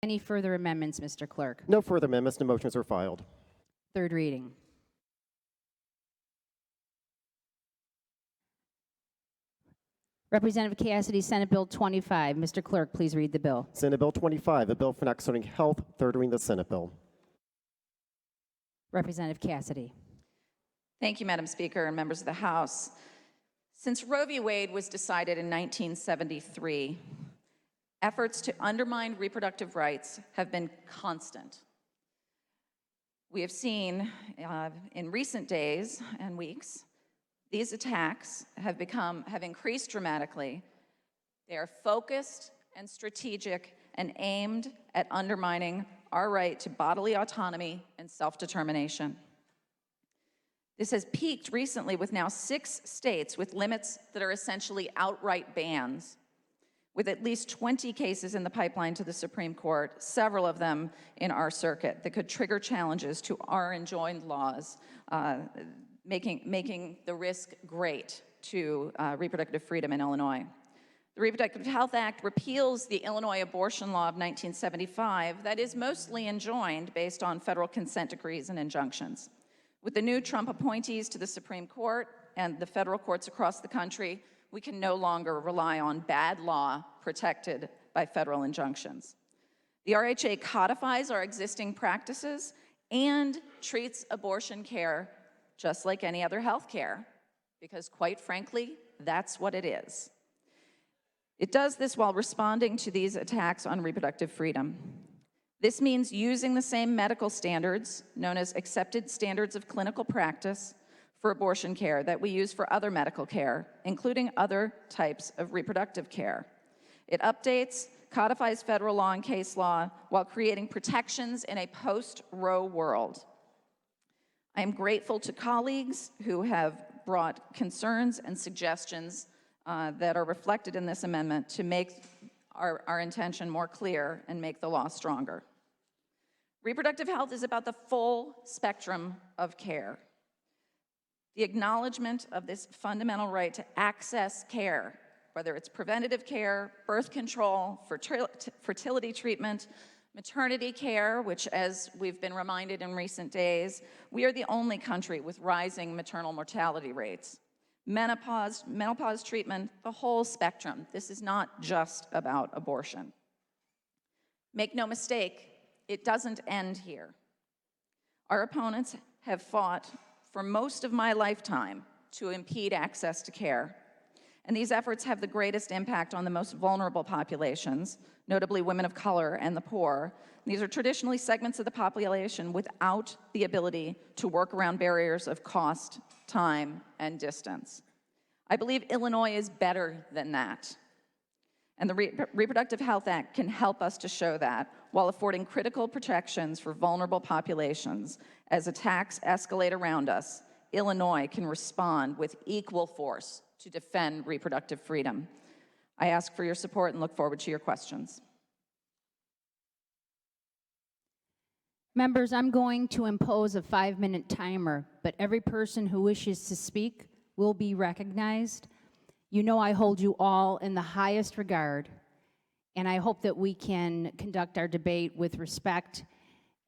Any further amendments, Mr. Clerk? No further amendments. No motions are filed. Third reading. Representative Cassidy, Senate Bill 25. Mr. Clerk, please read the bill. Senate Bill 25, a bill for concerning health, third reading of the Senate bill. Representative Cassidy. Thank you, Madam Speaker and members of the House. Since Roe v. Wade was decided in 1973, efforts to undermine reproductive rights have been constant. We have seen in recent days and weeks, these attacks have increased dramatically. They are focused and strategic and aimed at undermining our right to bodily autonomy and self-determination. This has peaked recently with now 6 states with limits that are essentially outright bans, with at least 20 cases in the pipeline to the Supreme Court, several of them in our circuit, that could trigger challenges to our enjoined laws, making the risk great to reproductive freedom in Illinois. The Reproductive Health Act repeals the Illinois abortion law of 1975 that is mostly enjoined based on federal consent decrees and injunctions. With the new Trump appointees to the Supreme Court and the federal courts across the country, we can no longer rely on bad law protected by federal injunctions. The RHA codifies our existing practices and treats abortion care just like any other health care, because quite frankly, that's what it is. It does this while responding to these attacks on reproductive freedom. This means using the same medical standards, known as accepted standards of clinical practice, for abortion care that we use for other medical care, including other types of reproductive care. It updates, codifies federal law and case law while creating protections in a post-Roe world. I am grateful to colleagues who have brought concerns and suggestions that are reflected in this amendment to make our intention more clear and make the law stronger. Reproductive health is about the full spectrum of care. The acknowledgement of this fundamental right to access care, whether it's preventative care, birth control, fertility treatment, maternity care, which, as we've been reminded in recent days, we are the only country with rising maternal mortality rates. Menopause treatment, the whole spectrum. This is not just about abortion. Make no mistake, it doesn't end here. Our opponents have fought for most of my lifetime to impede access to care. And these efforts have the greatest impact on the most vulnerable populations, notably women of color and the poor. These are traditionally segments of the population without the ability to work around barriers of cost, time, and distance. I believe Illinois is better than that. And the Reproductive Health Act can help us to show that while affording critical protections for vulnerable populations. As attacks escalate around us, Illinois can respond with equal force to defend reproductive freedom. I ask for your support and look forward to your questions. Members, I'm going to impose a 5-minute timer, but every person who wishes to speak will be recognized. You know I hold you all in the highest regard, and I hope that we can conduct our debate with respect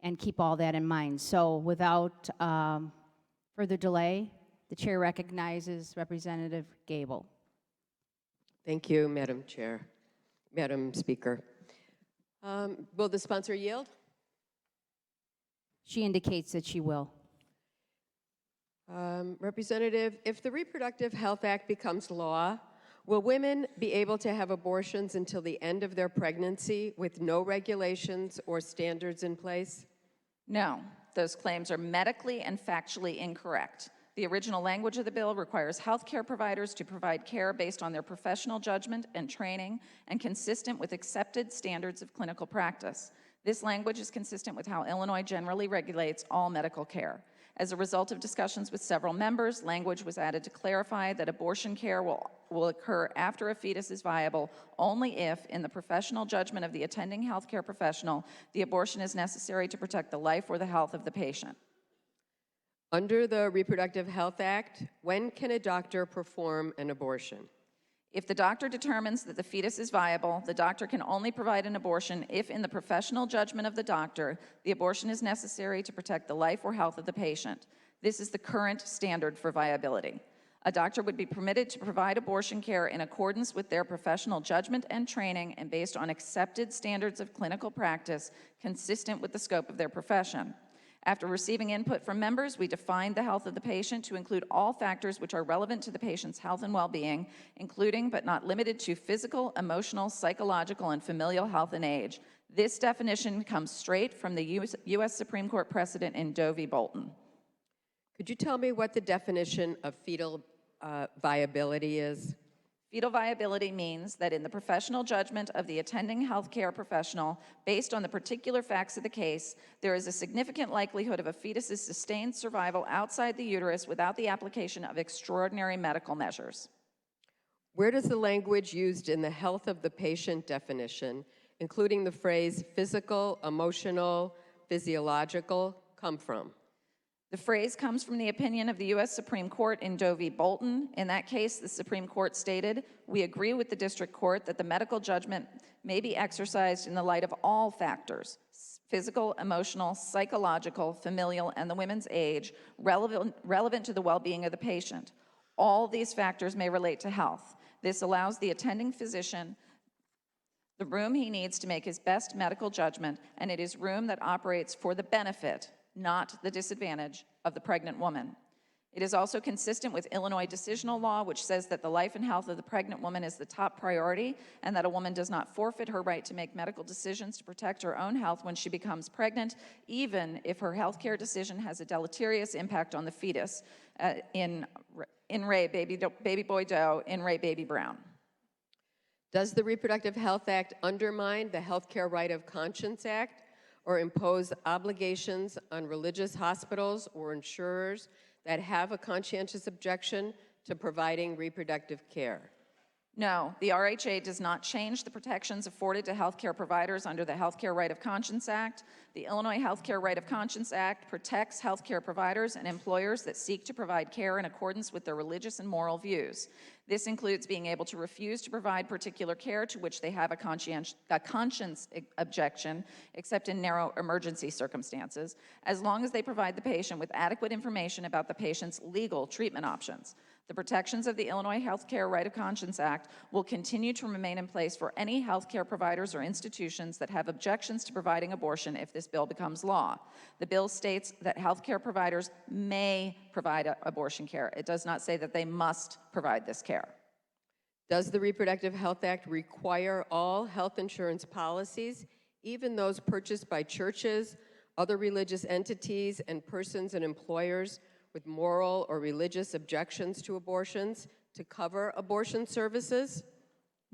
and keep all that in mind. So without further delay, the chair recognizes Representative Gabel. Thank you, Madam Chair, Madam Speaker. Will the sponsor yield? She indicates that she will. Representative, if the Reproductive Health Act becomes law, will women be able to have abortions until the end of their pregnancy with no regulations or standards in place? No, those claims are medically and factually incorrect. The original language of the bill requires healthcare providers to provide care based on their professional judgment and training and consistent with accepted standards of clinical practice. This language is consistent with how Illinois generally regulates all medical care. As a result of discussions with several members, language was added to clarify that abortion care will occur after a fetus is viable only if, in the professional judgment of the attending healthcare professional, the abortion is necessary to protect the life or the health of the patient. Under the Reproductive Health Act, when can a doctor perform an abortion? If the doctor determines that the fetus is viable, the doctor can only provide an abortion if, in the professional judgment of the doctor, the abortion is necessary to protect the life or health of the patient. This is the current standard for viability. A doctor would be permitted to provide abortion care in accordance with their professional judgment and training and based on accepted standards of clinical practice consistent with the scope of their profession. After receiving input from members, we defined the health of the patient to include all factors which are relevant to the patient's health and well-being, including but not limited to physical, emotional, psychological, and familial health and age. This definition comes straight from the U.S. Supreme Court precedent in Doe v. Bolton. Could you tell me what the definition of fetal viability is? Fetal viability means that in the professional judgment of the attending healthcare professional, based on the particular facts of the case, there is a significant likelihood of a fetus's sustained survival outside the uterus without the application of extraordinary medical measures. Where does the language used in the health of the patient definition, including the phrase physical, emotional, physiological, come from? The phrase comes from the opinion of the U.S. Supreme Court in Doe v. Bolton. In that case, the Supreme Court stated, "We agree with the district court that the medical judgment may be exercised in the light of all factors, physical, emotional, psychological, familial, and the woman's age, relevant to the well-being of the patient. All these factors may relate to health. This allows the attending physician the room he needs to make his best medical judgment, and it is room that operates for the benefit, not the disadvantage, of the pregnant woman. It is also consistent with Illinois decisional law, which says that the life and health of the pregnant woman is the top priority and that a woman does not forfeit her right to make medical decisions to protect her own health when she becomes pregnant, even if her health care decision has a deleterious impact on the fetus, in re Baby Boy Doe, in re Baby Brown." Does the Reproductive Health Act undermine the Healthcare Right of Conscience Act or impose obligations on religious hospitals or insurers that have a conscientious objection to providing reproductive care? No, the RHA does not change the protections afforded to healthcare providers under the Healthcare Right of Conscience Act. The Illinois Healthcare Right of Conscience Act protects healthcare providers and employers that seek to provide care in accordance with their religious and moral views. This includes being able to refuse to provide particular care to which they have a conscience objection, except in narrow emergency circumstances, as long as they provide the patient with adequate information about the patient's legal treatment options. The protections of the Illinois Healthcare Right of Conscience Act will continue to remain in place for any healthcare providers or institutions that have objections to providing abortion if this bill becomes law. The bill states that healthcare providers may provide abortion care. It does not say that they must provide this care. Does the Reproductive Health Act require all health insurance policies, even those purchased by churches, other religious entities, and persons and employers with moral or religious objections to abortions, to cover abortion services?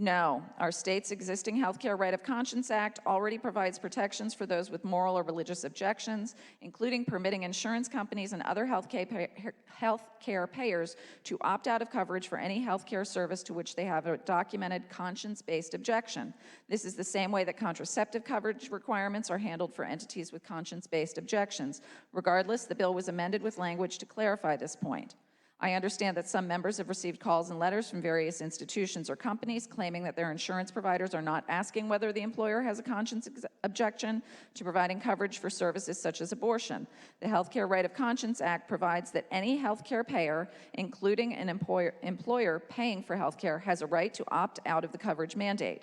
No, our state's existing Healthcare Right of Conscience Act already provides protections for those with moral or religious objections, including permitting insurance companies and other healthcare payers to opt out of coverage for any healthcare service to which they have a documented conscience-based objection. This is the same way that contraceptive coverage requirements are handled for entities with conscience-based objections. Regardless, the bill was amended with language to clarify this point. I understand that some members have received calls and letters from various institutions or companies claiming that their insurance providers are not asking whether the employer has a conscience objection to providing coverage for services such as abortion. The Healthcare Right of Conscience Act provides that any healthcare payer, including an employer paying for healthcare, has a right to opt out of the coverage mandate.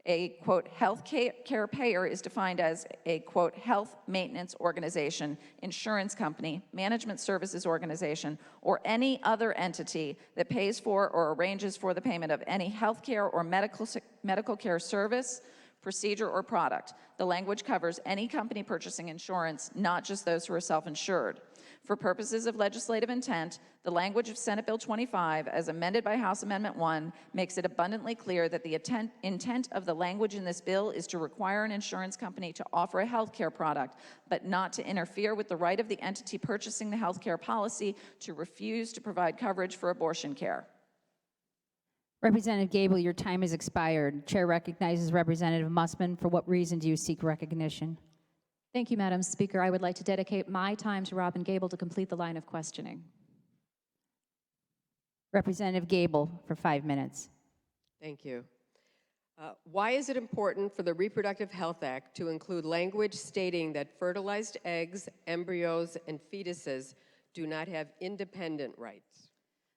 A, quote, health care payer is defined as a, quote, health maintenance organization, insurance company, management services organization, or any other entity that pays for or arranges for the payment of any health care or medical care service, procedure, or product. The language covers any company purchasing insurance, not just those who are self-insured. For purposes of legislative intent, the language of Senate Bill 25, as amended by House Amendment 1, makes it abundantly clear that the intent of the language in this bill is to require an insurance company to offer a health care product, but not to interfere with the right of the entity purchasing the health care policy to refuse to provide coverage for abortion care. Representative Gable, your time has expired. Chair recognizes Representative Mussman. For what reason do you seek recognition? Thank you, Madam Speaker. I would like to dedicate my time to Robin Gable to complete the line of questioning. Representative Gable for 5 minutes. Thank you. Why is it important for the Reproductive Health Act to include language stating that fertilized eggs, embryos, and fetuses do not have independent rights?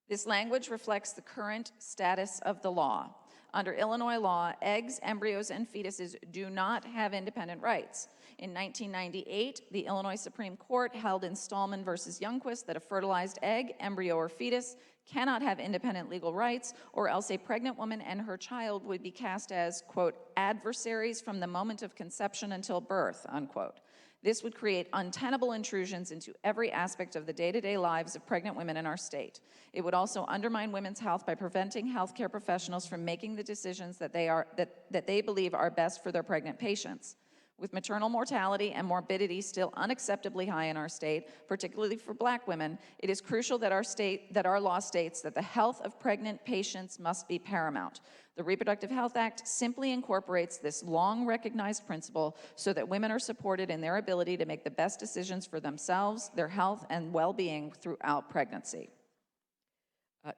This language reflects the current status of the law. Under Illinois law, eggs, embryos, and fetuses do not have independent rights. In 1998, the Illinois Supreme Court held in Stallman versus Youngquist that a fertilized egg, embryo, or fetus cannot have independent legal rights, or else a pregnant woman and her child would be cast as, quote, adversaries from the moment of conception until birth, unquote. This would create untenable intrusions into every aspect of the day-to-day lives of pregnant women in our state. It would also undermine women's health by preventing healthcare professionals from making the decisions that they believe are best for their pregnant patients. With maternal mortality and morbidity still unacceptably high in our state, particularly for Black women, it is crucial that our law states that the health of pregnant patients must be paramount. The Reproductive Health Act simply incorporates this long-recognized principle so that women are supported in their ability to make the best decisions for themselves, their health, and well-being throughout pregnancy.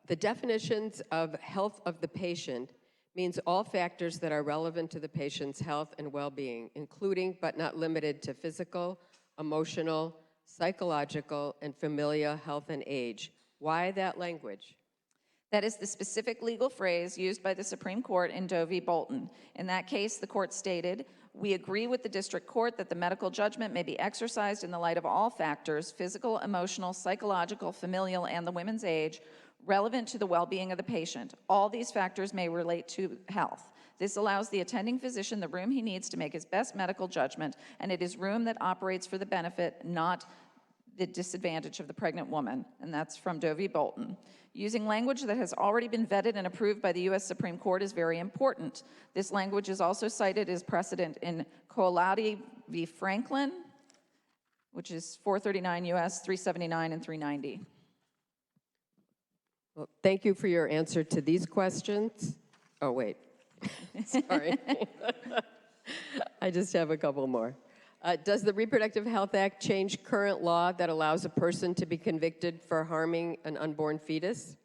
The definitions of health of the patient means all factors that are relevant to the patient's health and well-being, including but not limited to physical, emotional, psychological, and familial health and age. Why that language? That is the specific legal phrase used by the Supreme Court in Doe v. Bolton. In that case, the court stated, "We agree with the district court that the medical judgment may be exercised in the light of all factors, physical, emotional, psychological, familial, and the woman's age, relevant to the well-being of the patient. All these factors may relate to health. This allows the attending physician the room he needs to make his best medical judgment, and it is room that operates for the benefit, not the disadvantage of the pregnant woman." And that's from Doe v. Bolton. Using language that has already been vetted and approved by the U.S. Supreme Court is very important. This language is also cited as precedent in Colautti v. Franklin, which is 439 U.S. 379 and 390. Well, thank you for your answer to these questions. Oh, wait. Sorry. I just have a couple more. Does the Reproductive Health Act change current law that allows a person to be convicted for harming an unborn fetus?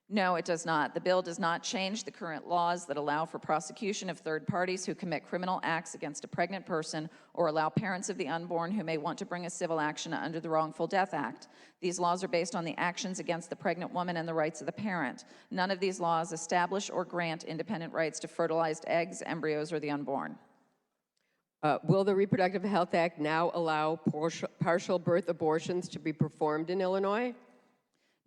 No, it does not. The bill does not change the current laws that allow for prosecution of third parties who commit criminal acts against a pregnant person or allow parents of the unborn who may want to bring a civil action under the Wrongful Death Act. These laws are based on the actions against the pregnant woman and the rights of the parent. None of these laws establish or grant independent rights to fertilized eggs, embryos, or the unborn. Will the Reproductive Health Act now allow partial birth abortions to be performed in Illinois?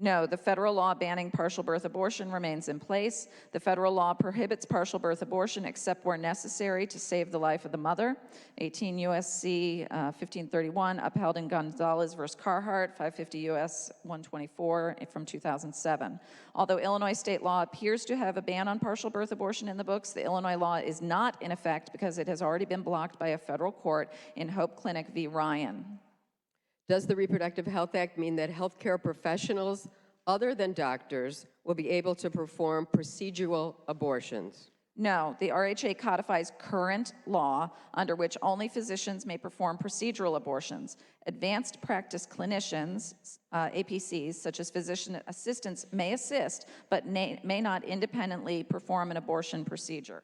No, the federal law banning partial birth abortion remains in place. The federal law prohibits partial birth abortion except where necessary to save the life of the mother. 18 U.S.C. 1531, upheld in Gonzalez v. Carhart, 550 U.S. 124 from 2007. Although Illinois state law appears to have a ban on partial birth abortion in the books, the Illinois law is not in effect because it has already been blocked by a federal court in Hope Clinic v. Ryan. Does the Reproductive Health Act mean that healthcare professionals other than doctors will be able to perform procedural abortions? No, the RHA codifies current law under which only physicians may perform procedural abortions. Advanced practice clinicians, APCs, such as physician assistants, may assist, but may not independently perform an abortion procedure.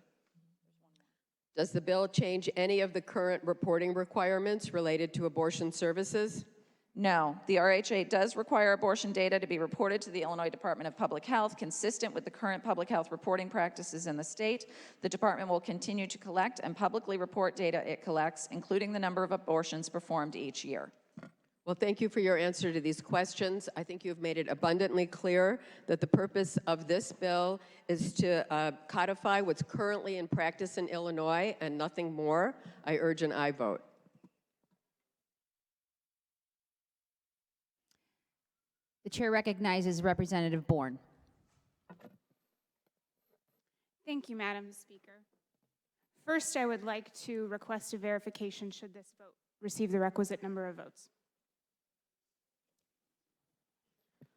Does the bill change any of the current reporting requirements related to abortion services? No, the RHA does require abortion data to be reported to the Illinois Department of Public Health, consistent with the current public health reporting practices in the state. The department will continue to collect and publicly report data it collects, including the number of abortions performed each year. Well, thank you for your answer to these questions. I think you've made it abundantly clear that the purpose of this bill is to codify what's currently in practice in Illinois and nothing more. I urge an aye vote. The chair recognizes Representative Bourne. Thank you, Madam Speaker. First, I would like to request a verification should this vote receive the requisite number of votes.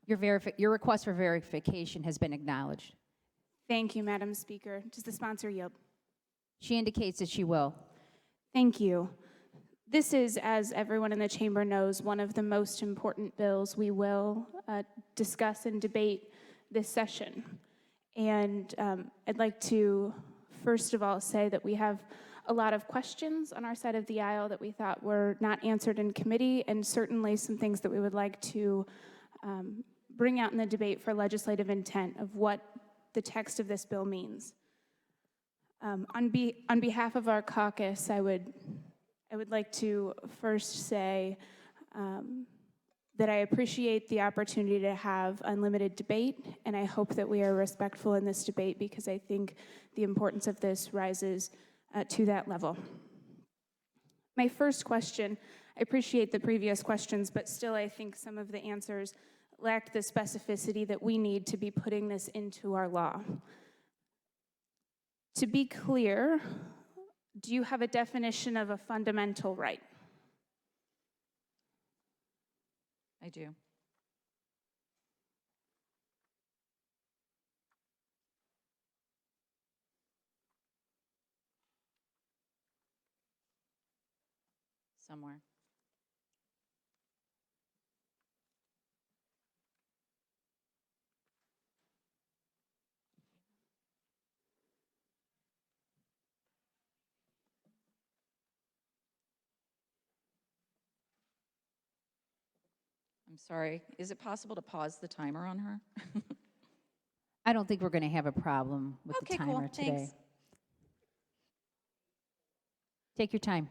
Your request for verification has been acknowledged. Thank you, Madam Speaker. Does the sponsor yield? She indicates that she will. Thank you. This is, as everyone in the chamber knows, one of the most important bills we will discuss and debate this session. And I'd like to, first of all, say that we have a lot of questions on our side of the aisle that we thought were not answered in committee, and certainly some things that we would like to bring out in the debate for legislative intent of what the text of this bill means. On behalf of our caucus, I would like to first say that I appreciate the opportunity to have unlimited debate, and I hope that we are respectful in this debate because I think the importance of this rises to that level. My first question, I appreciate the previous questions, but still I think some of the answers lack the specificity that we need to be putting this into our law. To be clear, do you have a definition of a fundamental right? I do. Somewhere. I'm sorry. Is it possible to pause the timer on her? I don't think we're going to have a problem with the Okay, cool. timer today. Thanks. Take your time.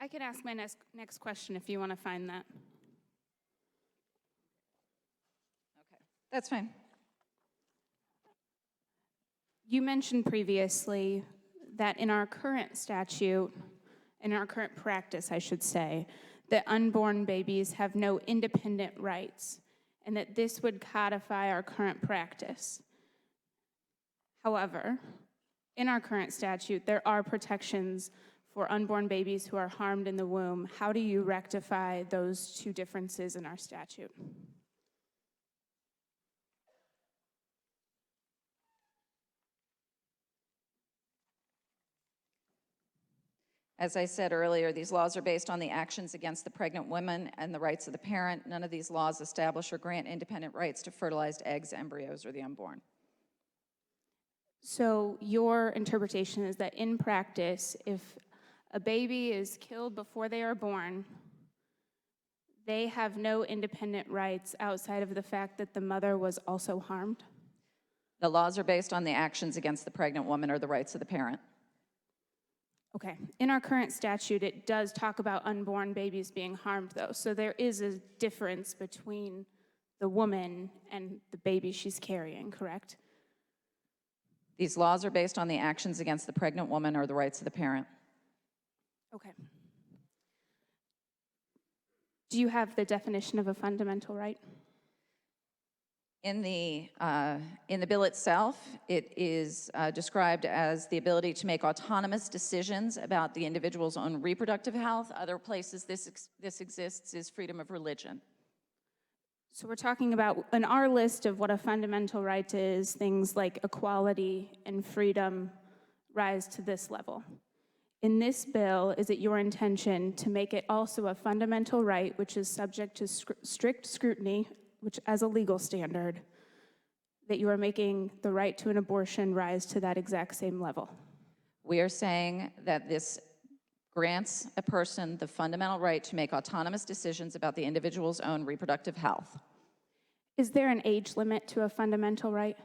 I can ask my next question if you want to find that. Okay, that's fine. You mentioned previously that in our current statute, in our current practice, I should say, that unborn babies have no independent rights, and that this would codify our current practice. However, in our current statute, there are protections for unborn babies who are harmed in the womb. How do you rectify those two differences in our statute? As I said earlier, these laws are based on the actions against the pregnant woman and the rights of the parent. None of these laws establish or grant independent rights to fertilized eggs, embryos, or the unborn. So your interpretation is that in practice, if a baby is killed before they are born, they have no independent rights outside of the fact that the mother was also harmed? The laws are based on the actions against the pregnant woman or the rights of the parent. Okay. In our current statute, it does talk about unborn babies being harmed, though. So there is a difference between the woman and the baby she's carrying, correct? These laws are based on the actions against the pregnant woman or the rights of the parent. Okay. Do you have the definition of a fundamental right? In the bill itself, it is described as the ability to make autonomous decisions about the individual's own reproductive health. Other places this exists is freedom of religion. So we're talking about, in our list of what a fundamental right is, things like equality and freedom rise to this level. In this bill, is it your intention to make it also a fundamental right, which is subject to strict scrutiny, which as a legal standard, that you are making the right to an abortion rise to that exact same level? We are saying that this grants a person the fundamental right to make autonomous decisions about the individual's own reproductive health. Is there an age limit to a fundamental right?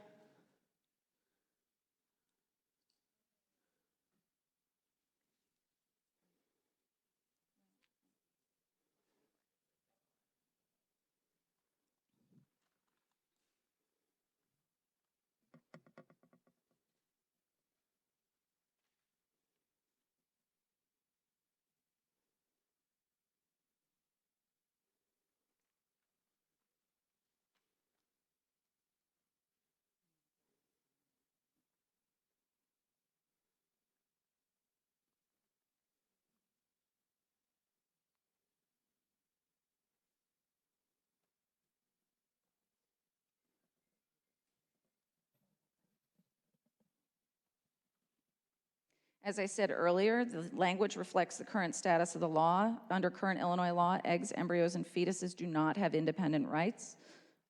As I said earlier, the language reflects the current status of the law. Under current Illinois law, eggs, embryos, and fetuses do not have independent rights.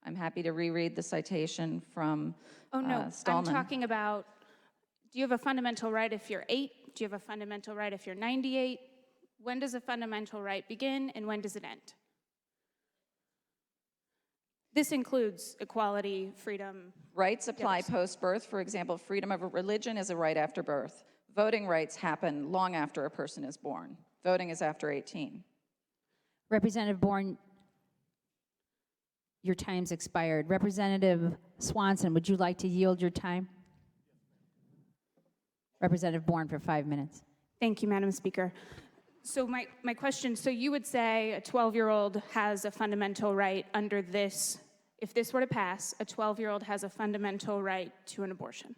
I'm happy to reread the citation from Oh, no, I'm Stallman. talking about, do you have a fundamental right if you're 8? Do you have a fundamental right if you're 98? When does a fundamental right begin and when does it end? This includes equality, freedom. Rights apply post-birth. For example, freedom of religion is a right after birth. Voting rights happen long after a person is born. Voting is after 18. Representative Bourne, your time's expired. Representative Swanson, would you like to yield your time? Representative Bourne for 5 minutes. Thank you, Madam Speaker. So my question, so you would say a 12-year-old has a fundamental right under this, if this were to pass, a 12-year-old has a fundamental right to an abortion?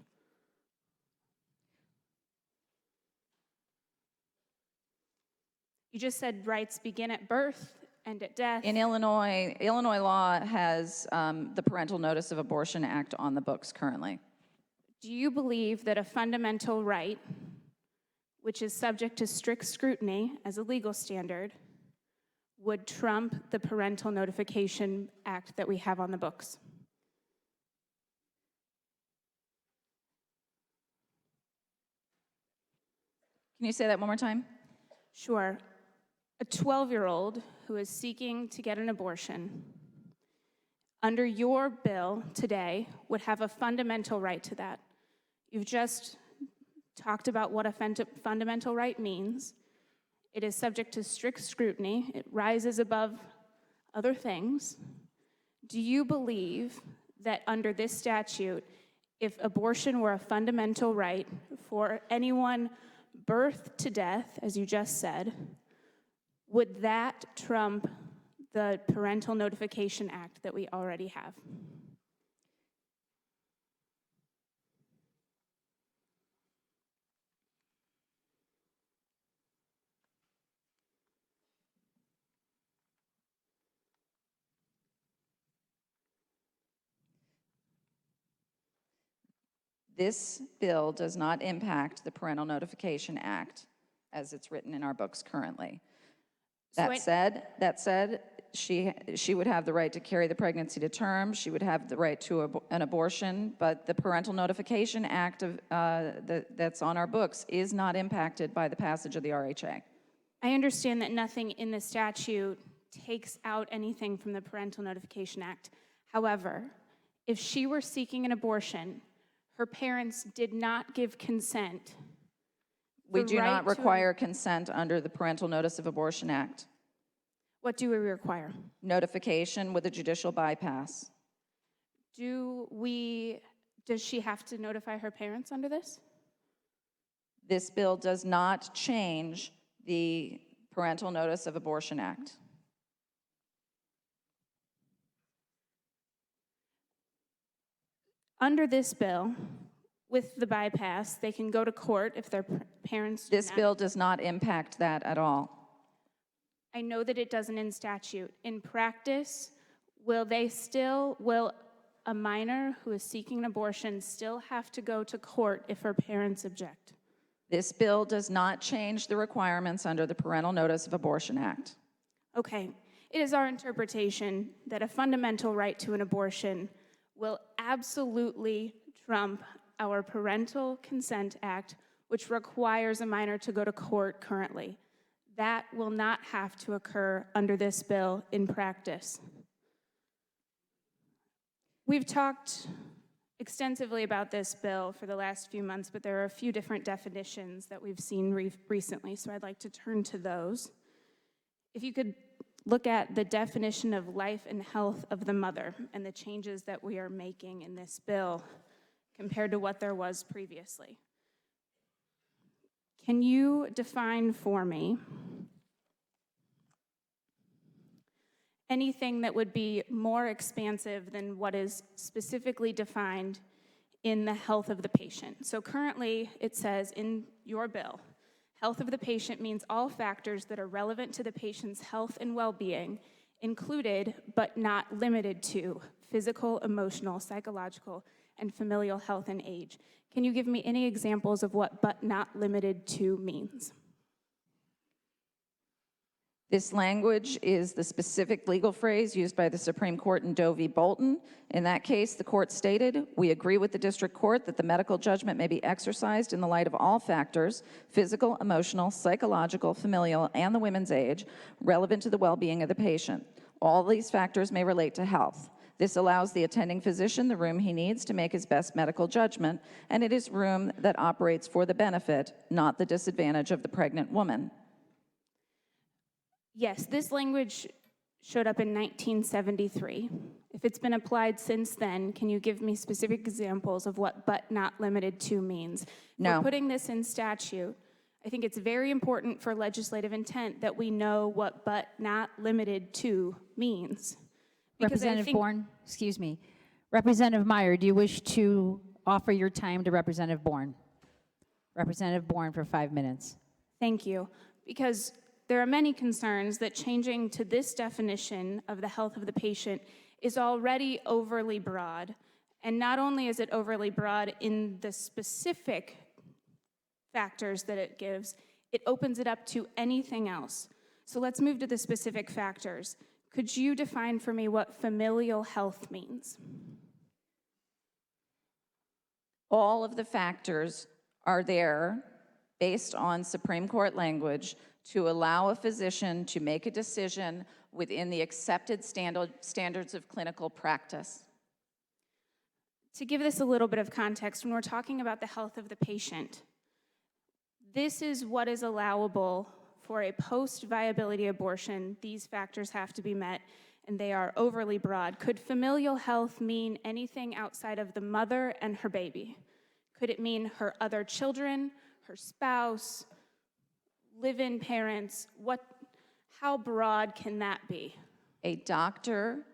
You just said rights begin at birth and at death. In Illinois law has the Parental Notice of Abortion Act on the books currently. Do you believe that a fundamental right, which is subject to strict scrutiny as a legal standard, would trump the Parental Notification Act that we have on the books? Can you say that one more time? Sure. A 12-year-old who is seeking to get an abortion, under your bill today, would have a fundamental right to that. You've just talked about what a fundamental right means. It is subject to strict scrutiny. It rises above other things. Do you believe that under this statute, if abortion were a fundamental right for anyone birth to death, as you just said, would that trump the Parental Notification Act that we already have? This bill does not impact the Parental Notification Act as it's written in our books currently. That said, she would have the right to carry the pregnancy to term. She would have the right to an abortion, but the Parental Notification Act that's on our books is not impacted by the passage of the RHA. I understand that nothing in the statute takes out anything from the Parental Notification Act. However, if she were seeking an abortion, her parents did not give consent. We do not require consent under the Parental Notice of Abortion Act. What do we require? Notification with a judicial bypass. Does she have to notify her parents under this? This bill does not change the Parental Notice of Abortion Act. Under this bill, with the bypass, they can go to court if their parents do This not. bill does not impact that at all. I know that it doesn't in statute. In practice, will a minor who is seeking an abortion still have to go to court if her parents object? This bill does not change the requirements under the Parental Notice of Abortion Act. Okay, it is our interpretation that a fundamental right to an abortion will absolutely trump our Parental Consent Act, which requires a minor to go to court currently. That will not have to occur under this bill in practice. We've talked extensively about this bill for the last few months, but there are a few different definitions that we've seen recently, so I'd like to turn to those. If you could look at the definition of life and health of the mother and the changes that we are making in this bill compared to what there was previously. Can you define for me anything that would be more expansive than what is specifically defined in the health of the patient? So currently it says in your bill, health of the patient means all factors that are relevant to the patient's health and well-being, included but not limited to physical, emotional, psychological, and familial health and age. Can you give me any examples of what but not limited to means? This language is the specific legal phrase used by the Supreme Court in Doe v. Bolton. In that case, the court stated, "We agree with the district court that the medical judgment may be exercised in the light of all factors, physical, emotional, psychological, familial, and the women's age, relevant to the well-being of the patient. All these factors may relate to health. This allows the attending physician the room he needs to make his best medical judgment, and it is room that operates for the benefit, not the disadvantage of the pregnant woman." Yes, this language showed up in 1973. If it's been applied since then, can you give me specific examples of what "but not limited to" means? If No. we're putting this in statute, I think it's very important for legislative intent that we know what "but not limited to" means. Because I Representative think- Bourne, excuse me. Representative Meyer, do you wish to offer your time to Representative Bourne? Representative Bourne for 5 minutes. Thank you. Because there are many concerns that changing to this definition of the health of the patient is already overly broad. And not only is it overly broad in the specific factors that it gives, it opens it up to anything else. So let's move to the specific factors. Could you define for me what familial health means? All of the factors are there based on Supreme Court language to allow a physician to make a decision within the accepted standards of clinical practice. To give this a little bit of context, when we're talking about the health of the patient, this is what is allowable for a post-viability abortion. These factors have to be met, and they are overly broad. Could familial health mean anything outside of the mother and her baby? Could it mean her other children, her spouse, live-in parents? How broad can that be? A doctor,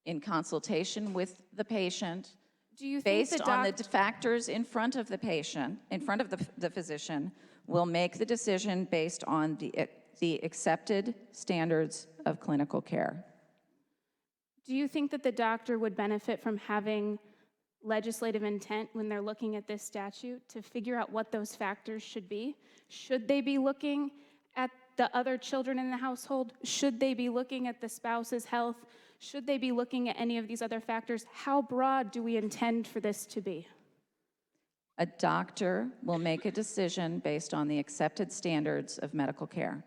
in consultation with the patient, Do you think based on the factors in front of the patient, in front of the physician, will make the decision based on the accepted standards of clinical care. Do you think that the doctor would benefit from having legislative intent when they're looking at this statute to figure out what those factors should be? Should they be looking at the other children in the household? Should they be looking at the spouse's health? Should they be looking at any of these other factors? How broad do we intend for this to be? A doctor will make a decision based on the accepted standards of medical care.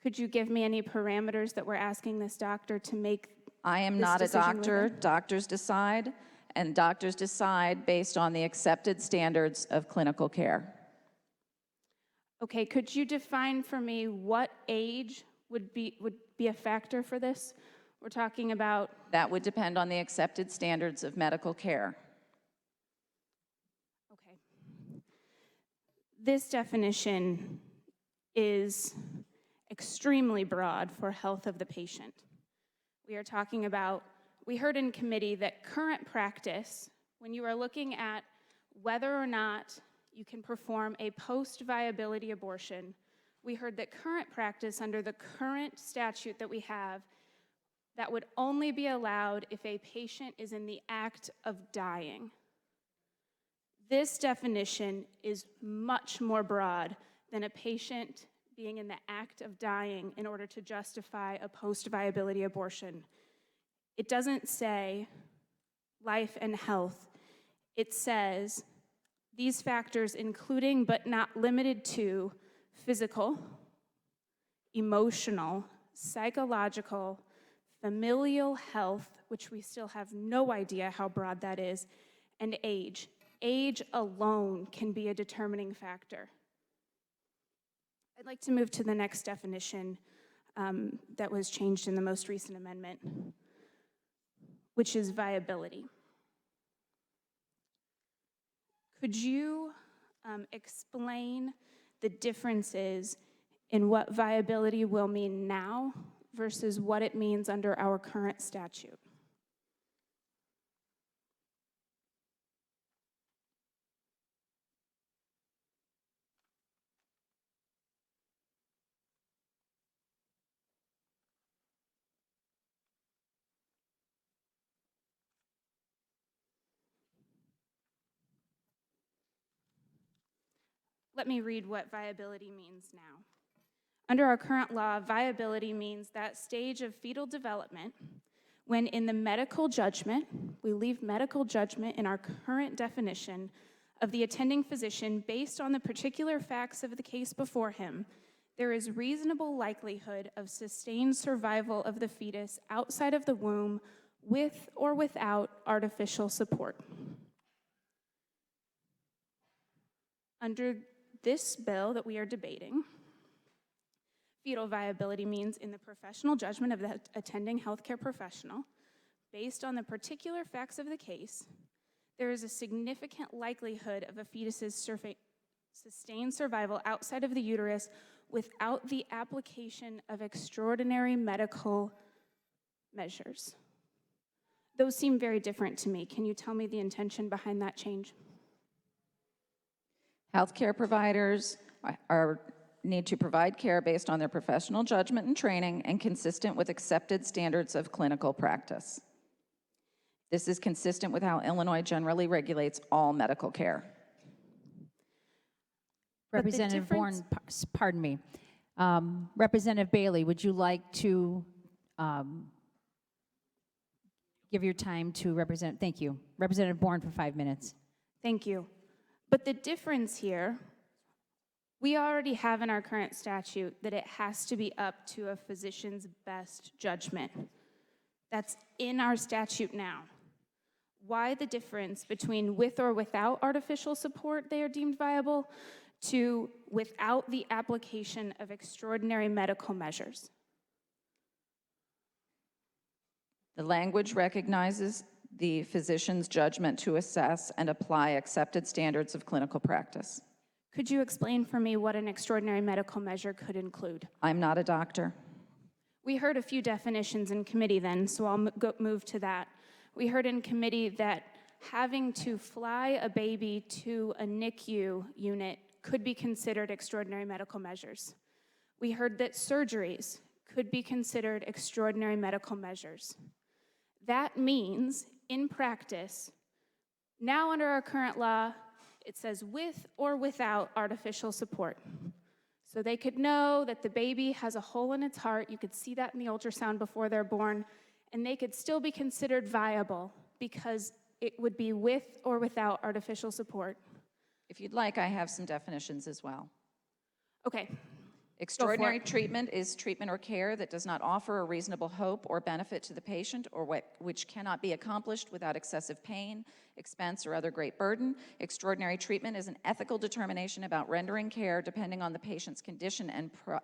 Could you give me any parameters that we're asking this doctor to make? I am this not a decision doctor. within? Doctors decide, and doctors decide based on the accepted standards of clinical care. Okay, could you define for me what age would be a factor for this? We're talking about, That would depend on the accepted standards of medical care. okay. This definition is extremely broad for health of the patient. We are talking about, we heard in committee that current practice, when you are looking at whether or not you can perform a post-viability abortion, we heard that current practice under the current statute that we have, that would only be allowed if a patient is in the act of dying. This definition is much more broad than a patient being in the act of dying in order to justify a post-viability abortion. It doesn't say life and health. It says these factors, including but not limited to physical, emotional, psychological, familial health, which we still have no idea how broad that is, and age. Age alone can be a determining factor. I'd like to move to the next definition that was changed in the most recent amendment, which is viability. Could you explain the differences in what viability will mean now versus what it means under our current statute? Let me read what viability means now. Under our current law, viability means that stage of fetal development when in the medical judgment, we leave medical judgment in our current definition of the attending physician based on the particular facts of the case before him, there is reasonable likelihood of sustained survival of the fetus outside of the womb with or without artificial support. Under this bill that we are debating, fetal viability means in the professional judgment of the attending healthcare professional, based on the particular facts of the case, there is a significant likelihood of a fetus's sustained survival outside of the uterus without the application of extraordinary medical measures. Those seem very different to me. Can you tell me the intention behind that change? Healthcare providers need to provide care based on their professional judgment and training and consistent with accepted standards of clinical practice. This is consistent with how Illinois generally regulates all medical care. But the Representative difference- Bourne, pardon me. Representative Bailey, would you like to give your time to Representative, thank you. Representative Bourne for 5 minutes. Thank you. But the difference here, we already have in our current statute that it has to be up to a physician's best judgment. That's in our statute now. Why the difference between with or without artificial support they are deemed viable to without the application of extraordinary medical measures? The language recognizes the physician's judgment to assess and apply accepted standards of clinical practice. Could you explain for me what an extraordinary medical measure could include? I'm not a doctor. We heard a few definitions in committee then, so I'll move to that. We heard in committee that having to fly a baby to a NICU unit could be considered extraordinary medical measures. We heard that surgeries could be considered extraordinary medical measures. That means, in practice, now under our current law, it says with or without artificial support. So they could know that the baby has a hole in its heart. You could see that in the ultrasound before they're born, and they could still be considered viable because it would be with or without artificial support. If you'd like, I have some definitions as well. Okay. Extraordinary treatment is treatment or care that does not offer a reasonable hope or benefit to the patient or which cannot be accomplished without excessive pain, expense, or other great burden. Extraordinary treatment is an ethical determination about rendering care depending on the patient's condition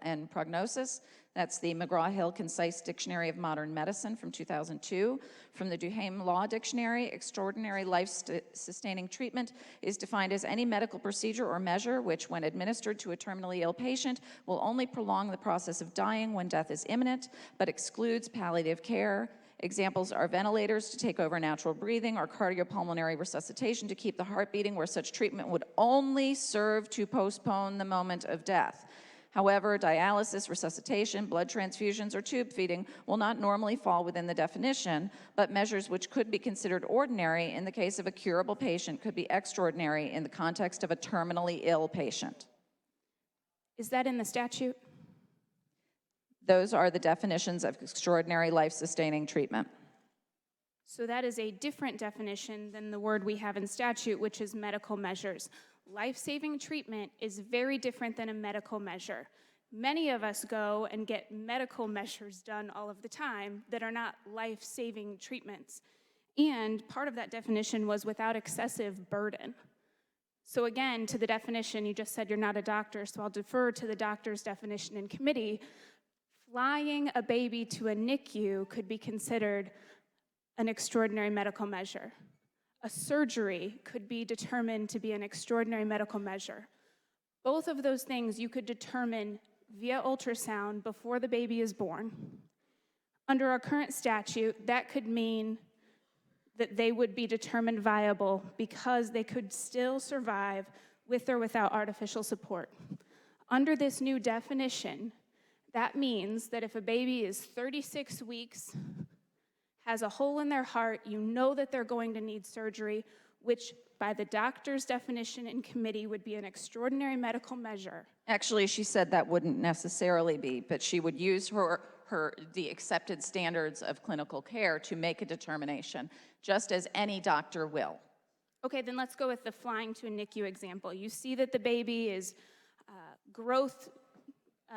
and prognosis. That's the McGraw-Hill Concise Dictionary of Modern Medicine from 2002. From the Duhame Law Dictionary, extraordinary life-sustaining treatment is defined as any medical procedure or measure which, when administered to a terminally ill patient, will only prolong the process of dying when death is imminent, but excludes palliative care. Examples are ventilators to take over natural breathing or cardiopulmonary resuscitation to keep the heart beating, where such treatment would only serve to postpone the moment of death. However, dialysis, resuscitation, blood transfusions, or tube feeding will not normally fall within the definition, but measures which could be considered ordinary in the case of a curable patient could be extraordinary in the context of a terminally ill patient. Is that in the statute? Those are the definitions of extraordinary life-sustaining treatment. So that is a different definition than the word we have in statute, which is medical measures. Life-saving treatment is very different than a medical measure. Many of us go and get medical measures done all of the time that are not life-saving treatments. And part of that definition was without excessive burden. So again, to the definition, you just said you're not a doctor, so I'll defer to the doctor's definition in committee. Flying a baby to a NICU could be considered an extraordinary medical measure. A surgery could be determined to be an extraordinary medical measure. Both of those things you could determine via ultrasound before the baby is born. Under our current statute, that could mean that they would be determined viable because they could still survive with or without artificial support. Under this new definition, that means that if a baby is 36 weeks, has a hole in their heart, you know that they're going to need surgery, which by the doctor's definition in committee would be an extraordinary medical measure. Actually, she said that wouldn't necessarily be, but she would use the accepted standards of clinical care to make a determination, just as any doctor will. Okay, then let's go with the flying to a NICU example. You see that the baby is growth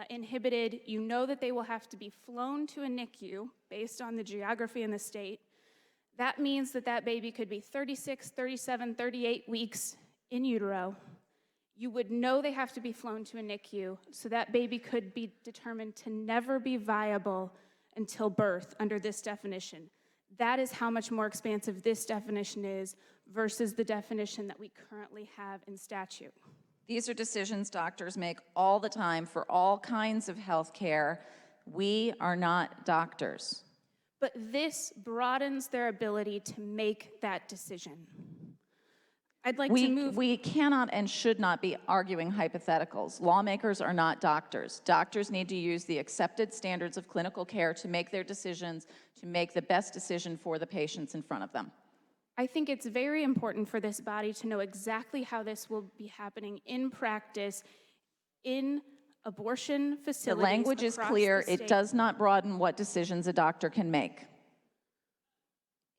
inhibited. You know that they will have to be flown to a NICU based on the geography in the state. That means that that baby could be 36, 37, 38 weeks in utero. You would know they have to be flown to a NICU, so that baby could be determined to never be viable until birth under this definition. That is how much more expansive this definition is versus the definition that we currently have in statute. These are decisions doctors make all the time for all kinds of health care. We are not doctors. But this broadens their ability to make that decision. I'd like to move. We cannot and should not be arguing hypotheticals. Lawmakers are not doctors. Doctors need to use the accepted standards of clinical care to make their decisions, to make the best decision for the patients in front of them. I think it's very important for this body to know exactly how this will be happening in practice in abortion The facilities. language is across clear. the It state. does not broaden what decisions a doctor can make.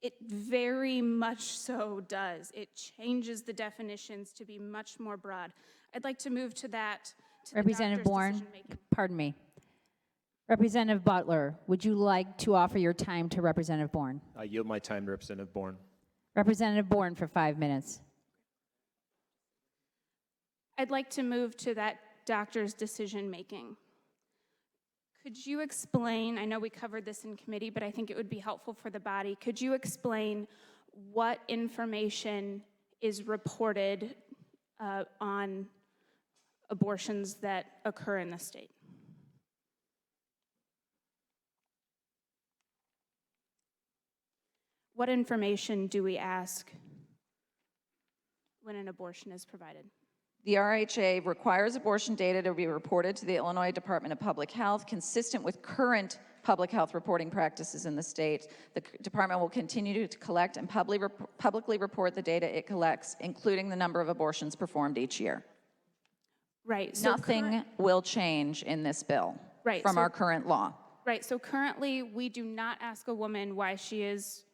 It very much so does. It changes the definitions to be much more broad. I'd like to move to that. To the Representative doctor's Bourne, decision-making. pardon me. Representative Butler, would you like to offer your time to Representative Bourne? I yield my time to Representative Bourne. Representative Bourne for 5 minutes. I'd like to move to that doctor's decision-making. Could you explain, I know we covered this in committee, but I think it would be helpful for the body. Could you explain what information is reported on abortions that occur in the state? What information do we ask when an abortion is provided? The RHA requires abortion data to be reported to the Illinois Department of Public Health, consistent with current public health reporting practices in the state. The department will continue to collect and publicly report the data it collects, including the number of abortions performed each year. Right. So Nothing will change in this bill Right, from so- our current law. Right, so currently, we do not ask a woman why she is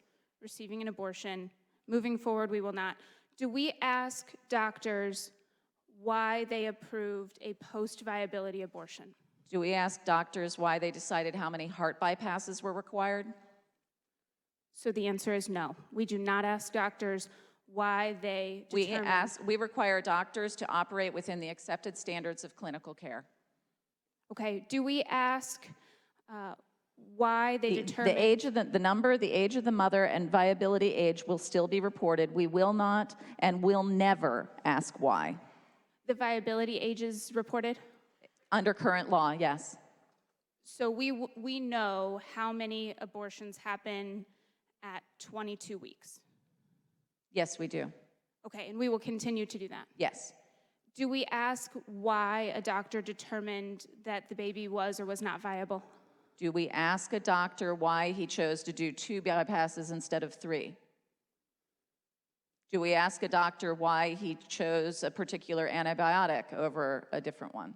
receiving an abortion. Moving forward, we will not. Do we ask doctors why they approved a post-viability abortion? Do we ask doctors why they decided how many heart bypasses were required? So the answer is no. We do not ask doctors why they determined. We require doctors to operate within the accepted standards of clinical care. Okay, do we ask why they determined? The age of the number, the age of the mother, and viability age will still be reported. We will not and will never ask why. The viability ages reported? Under current law, yes. So we know how many abortions happen at 22 weeks. Yes, we do. Okay, and we will continue to do that. Yes. Do we ask why a doctor determined that the baby was or was not viable? Do we ask a doctor why he chose to do 2 bypasses instead of 3? Do we ask a doctor why he chose a particular antibiotic over a different one?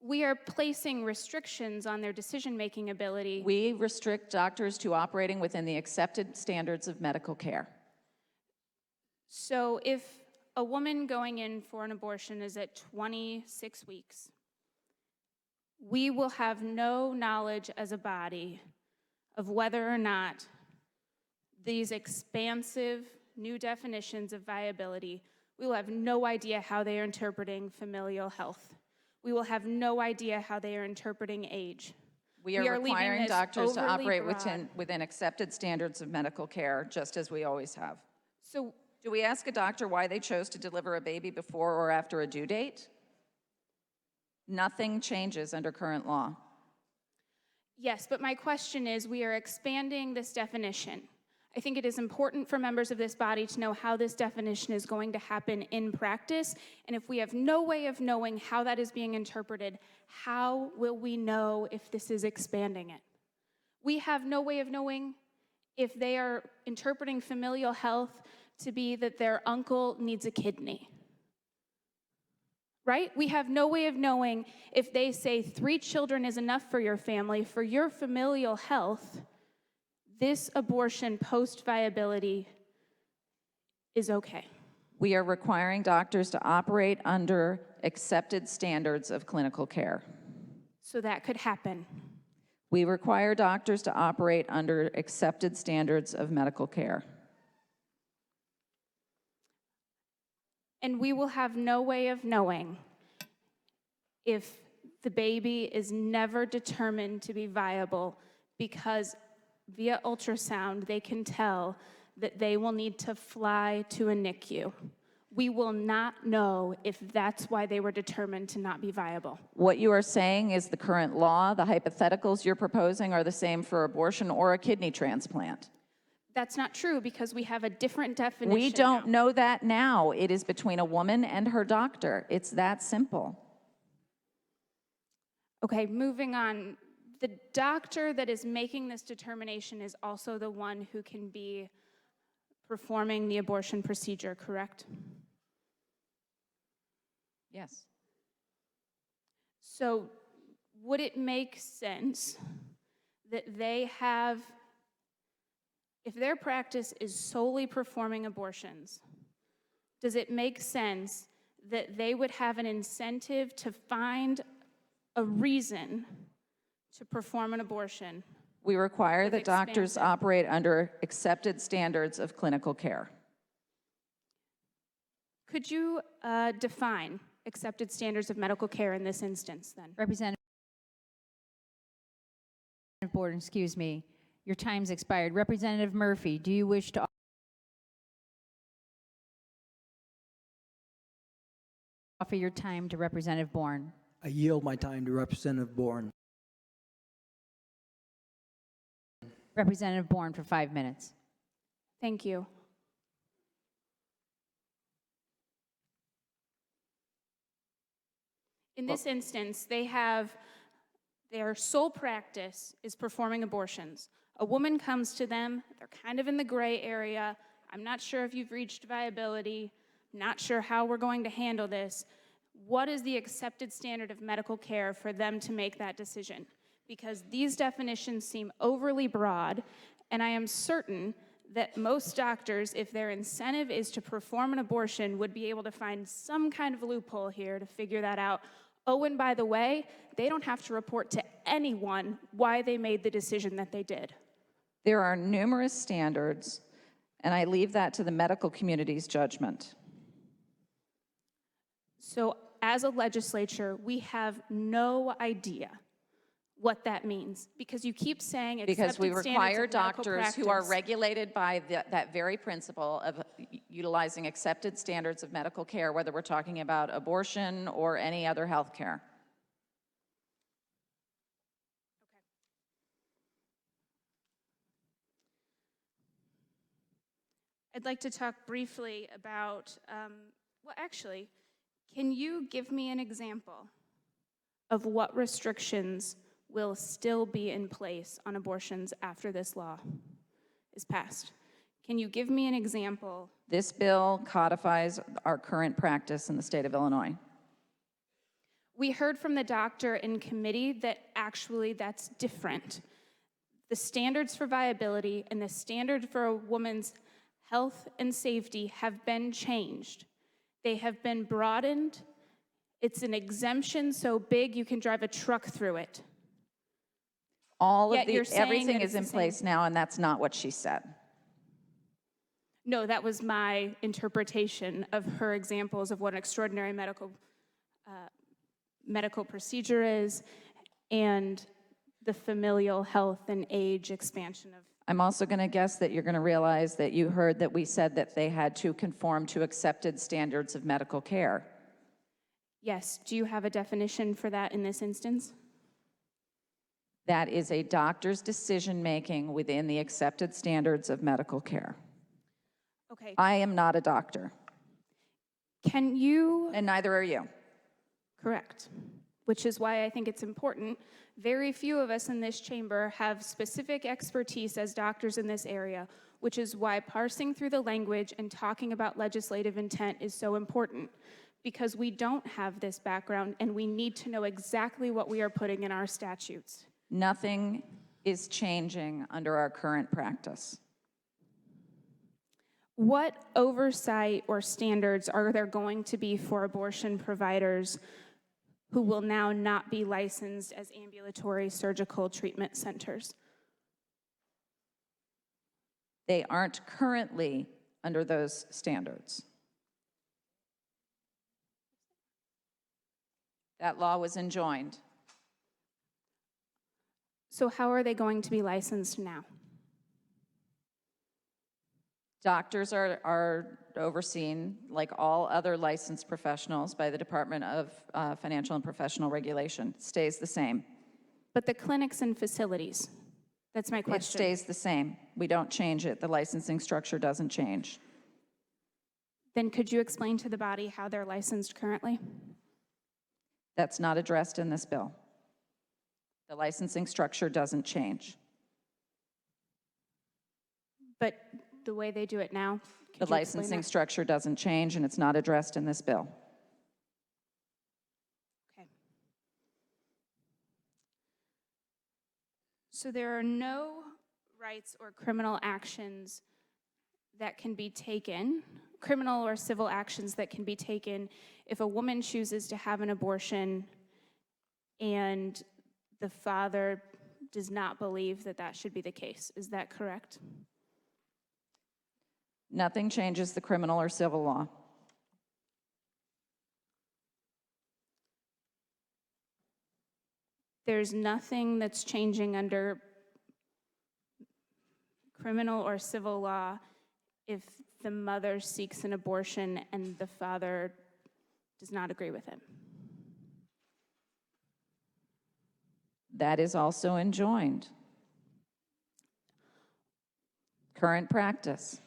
We are placing restrictions on their decision-making ability. We restrict doctors to operating within the accepted standards of medical care. So if a woman going in for an abortion is at 26 weeks, we will have no knowledge as a body of whether or not these expansive new definitions of viability, we will have no idea how they are interpreting familial health. We will have no idea how they are interpreting age. We are leaving requiring this doctors to overly operate broad. within accepted standards of medical care, just as we always have. So Do we ask a doctor why they chose to deliver a baby before or after a due date? Nothing changes under current law. yes, but my question is, we are expanding this definition. I think it is important for members of this body to know how this definition is going to happen in practice, and if we have no way of knowing how that is being interpreted, how will we know if this is expanding it? We have no way of knowing if they are interpreting familial health to be that their uncle needs a kidney. Right? We have no way of knowing if they say 3 children is enough for your family, for your familial health, this abortion post-viability is okay. We are requiring doctors to operate under accepted standards of clinical care. So that could happen. We require doctors to operate under accepted standards of medical care. And we will have no way of knowing if the baby is never determined to be viable, because via ultrasound they can tell that they will need to fly to a NICU. We will not know if that's why they were determined to not be viable. What you are saying is the current law, the hypotheticals you're proposing are the same for abortion or a kidney transplant. That's not true, because we have a different definition. We don't now. know that now. It is between a woman and her doctor. It's that simple. Okay, moving on. The doctor that is making this determination is also the one who can be performing the abortion procedure, correct? Yes. So would it make sense that they have, if their practice is solely performing abortions, does it make sense that they would have an incentive to find a reason to perform an abortion? We require With that doctors expansive- operate under accepted standards of clinical care. Could you define accepted standards of medical care in this instance, then? Representative Borden, excuse me, your time's expired. Representative Murphy, do you wish to offer your time to Representative Bourne? I yield my time to Representative Bourne. Representative Bourne for 5 minutes. Thank you. In this instance, their sole practice is performing abortions. A woman comes to them, they're kind of in the gray area. I'm not sure if you've reached viability, not sure how we're going to handle this. What is the accepted standard of medical care for them to make that decision? Because these definitions seem overly broad, and I am certain that most doctors, if their incentive is to perform an abortion, would be able to find some kind of loophole here to figure that out. Oh, and by the way, they don't have to report to anyone why they made the decision that they did. There are numerous standards, and I leave that to the medical community's judgment. So as a legislature, we have no idea what that means, because you keep saying Because we accepted standards require of medical doctors who are practice. regulated by that very principle of utilizing accepted standards of medical care, whether we're talking about abortion or any other health care. I'd like to talk briefly about, well, actually, can you give me an example of what restrictions will still be in place on abortions after this law is passed? Can you give me an example? This bill codifies our current practice in the state of Illinois. We heard from the doctor in committee that actually that's different. The standards for viability and the standard for a woman's health and safety have been changed. They have been broadened. It's an exemption so big you can drive a truck through it. Yet you're saying Everything that is in it's the same. place now, and that's not what she said. No, that was my interpretation of her examples of what an extraordinary medical procedure is, and the familial health and age expansion of. I'm also going to guess that you're going to realize that you heard that we said that they had to conform to accepted standards of medical care. Yes, do you have a definition for that in this instance? That is a doctor's decision-making within the accepted standards of medical care. Okay, I am not a doctor, can you, and neither are you. correct. which is why I think it's important. Very few of us in this chamber have specific expertise as doctors in this area, which is why parsing through the language and talking about legislative intent is so important, because we don't have this background and we need to know exactly what we are putting in our statutes. Nothing is changing under our current practice. What oversight or standards are there going to be for abortion providers who will now not be licensed as ambulatory surgical treatment centers? They aren't currently under those standards. That law was enjoined. So how are they going to be licensed now? Doctors are overseen, like all other licensed professionals, by the Department of Financial and Professional Regulation. It stays the same. But the clinics and facilities, that's my It question. stays the same. We don't change it. The licensing structure doesn't change. Then could you explain to the body how they're licensed currently? That's not addressed in this bill. The licensing structure doesn't change. But the way they do it now? The could you explain licensing that? structure doesn't change, and it's not addressed in this bill. Okay. So there are no rights or criminal actions that can be taken, criminal or civil actions that can be taken if a woman chooses to have an abortion and the father does not believe that that should be the case. Is that correct? Nothing changes the criminal or civil law. There's nothing that's changing under criminal or civil law if the mother seeks an abortion and the father does not agree with it. That is also enjoined. Current practice.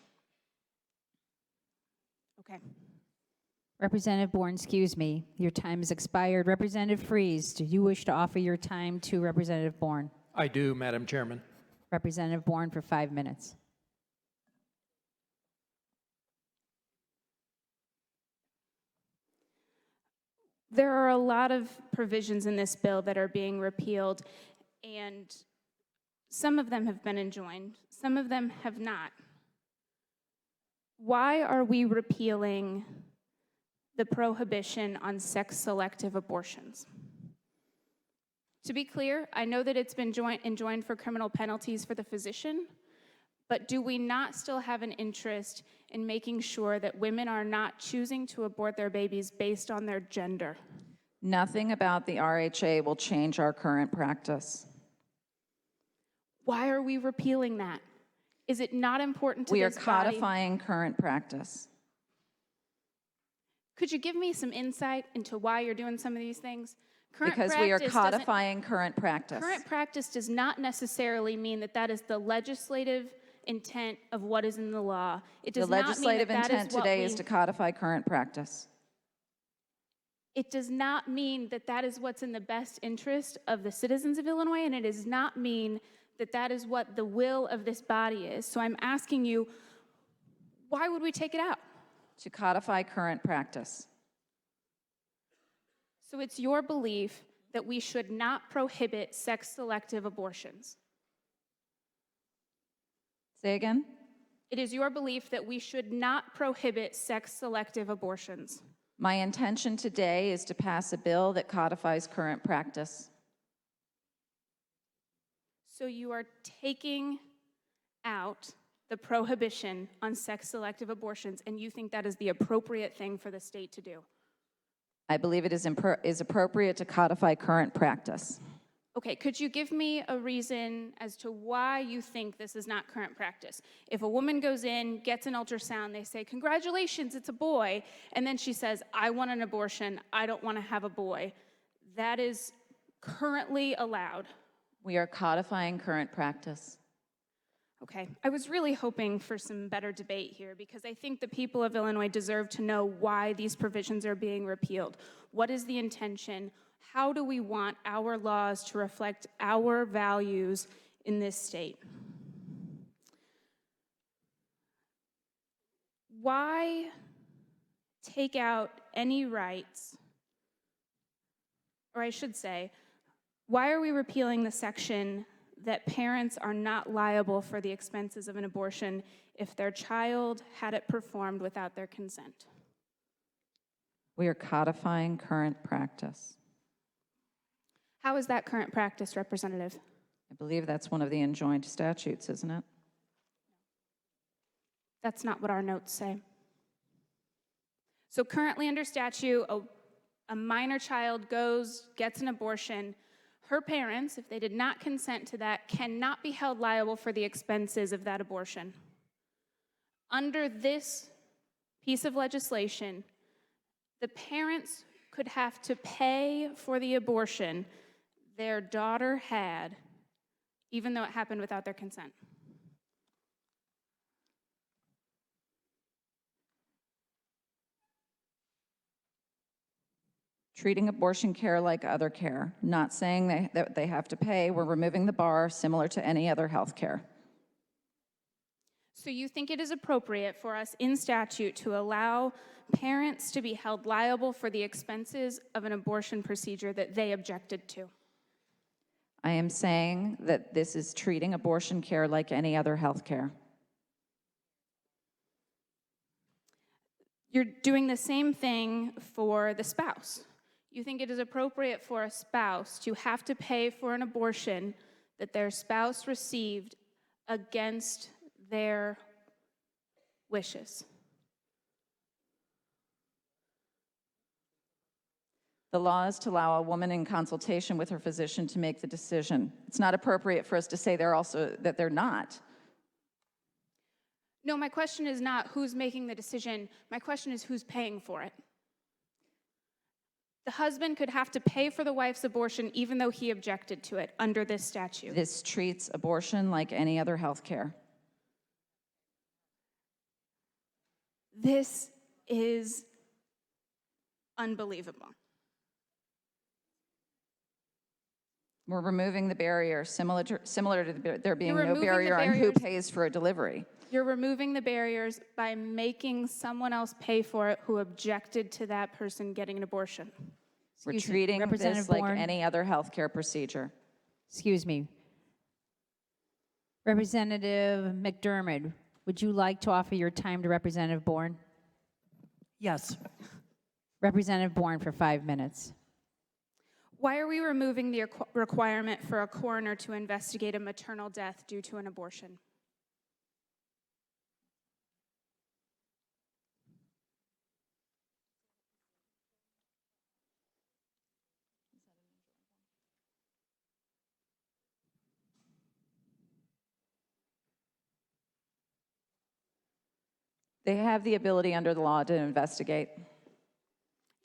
Okay. Representative Bourne, excuse me, your time has expired. Representative Freeze, do you wish to offer your time to Representative Bourne? I do, Madam Chairman. Representative Bourne for 5 minutes. There are a lot of provisions in this bill that are being repealed, and some of them have been enjoined, some of them have not. Why are we repealing the prohibition on sex-selective abortions? To be clear, I know that it's been enjoined for criminal penalties for the physician, but do we not still have an interest in making sure that women are not choosing to abort their babies based on their gender? Nothing about the RHA will change our current practice. Why are we repealing that? Is it not important to We are this body? codifying current practice. Could you give me some insight into why you're doing some of these things? Because we are codifying current practice. Current practice does not necessarily mean that that is the legislative intent of what is in the law. It The does not mean legislative that that intent is what today we, is to codify current practice. It does not mean that that is what's in the best interest of the citizens of Illinois, and it does not mean that that is what the will of this body is. So I'm asking you, why would we take it out? To codify current practice. So it's your belief that we should not prohibit sex-selective abortions. Say again? It is your belief that we should not prohibit sex-selective abortions. My intention today is to pass a bill that codifies current practice. So you are taking out the prohibition on sex-selective abortions, and you think that is the appropriate thing for the state to do? I believe it is appropriate to codify current practice. Okay, could you give me a reason as to why you think this is not current practice? If a woman goes in, gets an ultrasound, they say, congratulations, it's a boy, and then she says, I want an abortion, I don't want to have a boy. That is currently allowed. We are codifying current practice. Okay, I was really hoping for some better debate here because I think the people of Illinois deserve to know why these provisions are being repealed. What is the intention? How do we want our laws to reflect our values in this state? Why take out any rights, or I should say, why are we repealing the section that parents are not liable for the expenses of an abortion if their child had it performed without their consent? We are codifying current practice. How is that current practice, Representative? I believe that's one of the enjoined statutes, isn't it? That's not what our notes say. So currently under statute, a minor child gets an abortion. Her parents, if they did not consent to that, cannot be held liable for the expenses of that abortion. Under this piece of legislation, the parents could have to pay for the abortion their daughter had, even though it happened without their consent. Treating abortion care like other care, not saying that they have to pay. We're removing the bar similar to any other health care. So you think it is appropriate for us in statute to allow parents to be held liable for the expenses of an abortion procedure that they objected to? I am saying that this is treating abortion care like any other health care. You're doing the same thing for the spouse. You think it is appropriate for a spouse to have to pay for an abortion that their spouse received against their wishes? The law is to allow a woman in consultation with her physician to make the decision. It's not appropriate for us to say that they're not. No, my question is not who's making the decision. My question is who's paying for it. The husband could have to pay for the wife's abortion even though he objected to it under this statute. This treats abortion like any other health care. This is unbelievable. We're removing the barrier, similar to there being You're no removing the barrier on who barriers. pays for a delivery. You're removing the barriers by making someone else pay for it who objected to that person getting an abortion. We're Excuse me, treating Representative this like Bourne. any other healthcare procedure. Excuse me. Representative McDermott, would you like to offer your time to Representative Bourne? Yes. Representative Bourne for 5 minutes. Why are we removing the requirement for a coroner to investigate a maternal death due to an abortion? They have the ability under the law to investigate.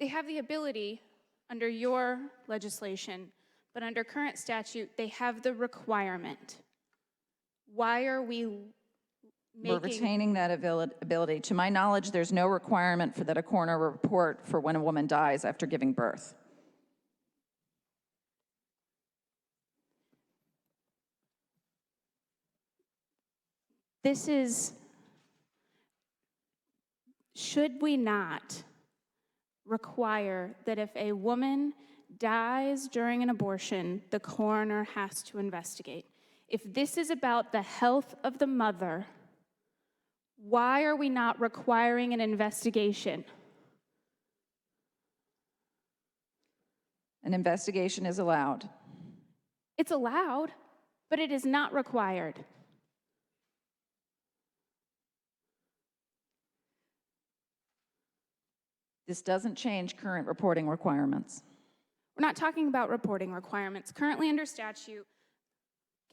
They have the ability under your legislation, but under current statute, they have the requirement. Why are we We're making... retaining that ability. To my knowledge, there's no requirement for that a coroner report for when a woman dies after giving birth. This is... Should we not require that if a woman dies during an abortion, the coroner has to investigate? If this is about the health of the mother, why are we not requiring an investigation? An investigation is allowed. It's allowed, but it is not required. This doesn't change current reporting requirements. We're not talking about reporting requirements. Currently under statute,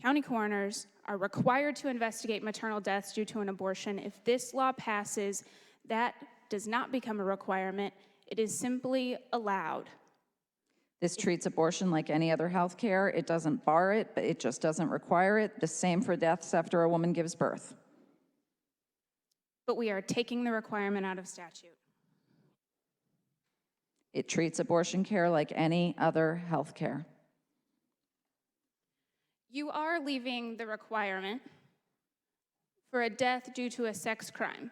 county coroners are required to investigate maternal deaths due to an abortion. If this law passes, that does not become a requirement. It is simply allowed. This treats abortion like any other health care. It doesn't bar it, but it just doesn't require it. The same for deaths after a woman gives birth. But we are taking the requirement out of statute. It treats abortion care like any other health care. You are leaving the requirement for a death due to a sex crime,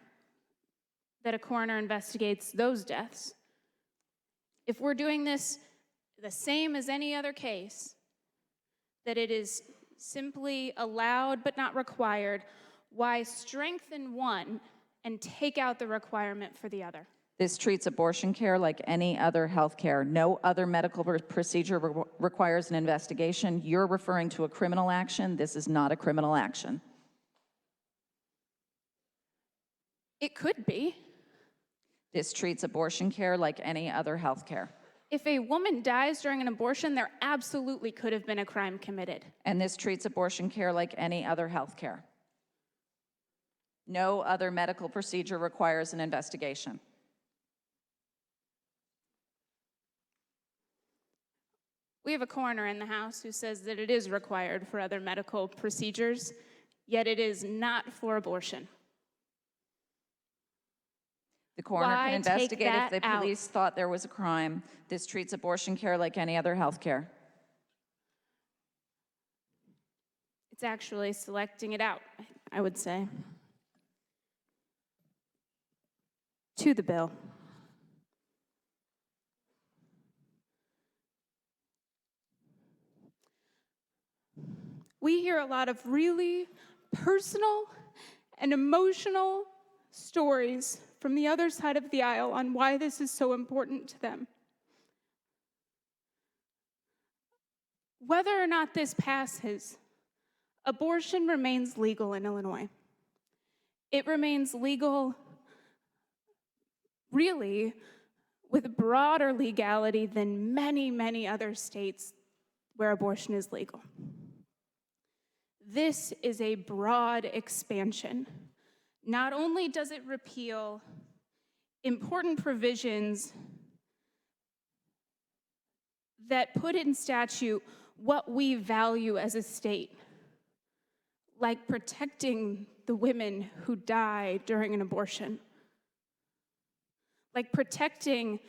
that a coroner investigates those deaths. If we're doing this the same as any other case, that it is simply allowed but not required, why strengthen one and take out the requirement for the other? This treats abortion care like any other health care. No other medical procedure requires an investigation. You're referring to a criminal action. This is not a criminal action. It could be. This treats abortion care like any other health care. If a woman dies during an abortion, there absolutely could have been a crime committed. And this treats abortion care like any other health care. No other medical procedure requires an investigation. We have a coroner in the House who says that it is required for other medical procedures, yet it is not for abortion. The coroner Why can take investigate if that the out? police thought there was a crime. This treats abortion care like any other health care. It's actually selecting it out, I would say. To the bill. We hear a lot of really personal and emotional stories from the other side of the aisle on why this is so important to them. Whether or not this passes, abortion remains legal in Illinois. It remains legal, really, with broader legality than many, many other states where abortion is legal. This is a broad expansion. Not only does it repeal important provisions that put in statute what we value as a state, like protecting the women who die during an abortion, like protecting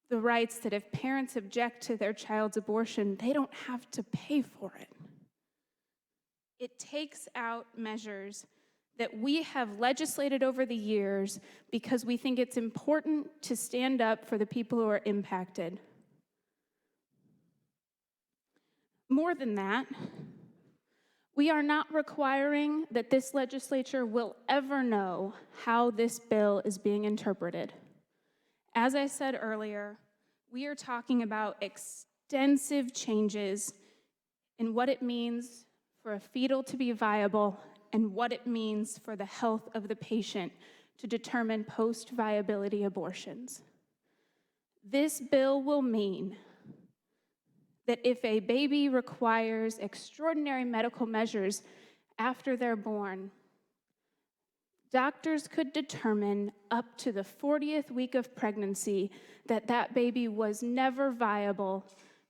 the rights that if parents object to their child's abortion, they don't have to pay for it. It takes out measures that we have legislated over the years because we think it's important to stand up for the people who are impacted. More than that, we are not requiring that this legislature will ever know how this bill is being interpreted. As I said earlier, we are talking about extensive changes in what it means for a fetal to be viable and what it means for the health of the patient to determine post-viability abortions. This bill will mean that if a baby requires extraordinary medical measures after they're born, doctors could determine up to the 40th week of pregnancy that that baby was never viable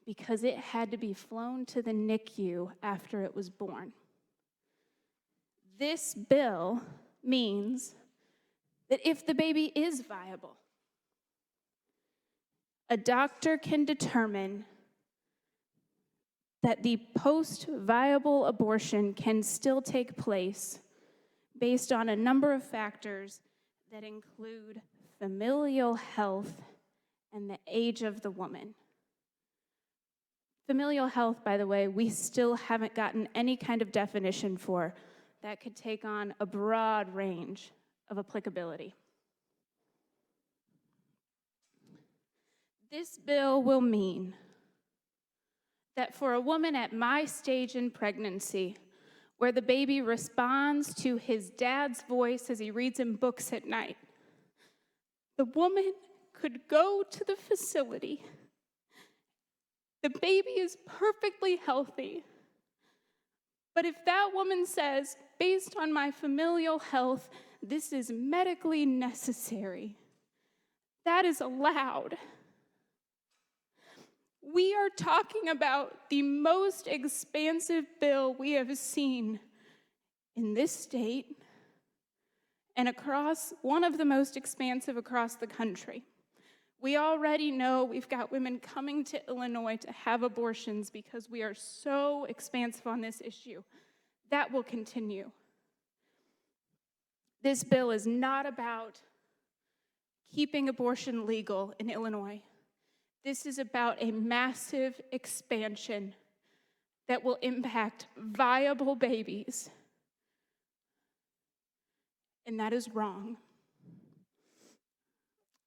because it had to be flown to the NICU after it was born. This bill means that if the baby is viable, a doctor can determine that the post-viable abortion can still take place based on a number of factors that include familial health and the age of the woman. Familial health, by the way, we still haven't gotten any kind of definition for. That could take on a broad range of applicability. This bill will mean that for a woman at my stage in pregnancy, where the baby responds to his dad's voice as he reads him books at night, the woman could go to the facility. The baby is perfectly healthy. But if that woman says, based on my familial health, this is medically necessary, that is allowed. We are talking about the most expansive bill we have seen in this state and across one of the most expansive across the country. We already know we've got women coming to Illinois to have abortions because we are so expansive on this issue. That will continue. This bill is not about keeping abortion legal in Illinois. This is about a massive expansion that will impact viable babies. And that is wrong.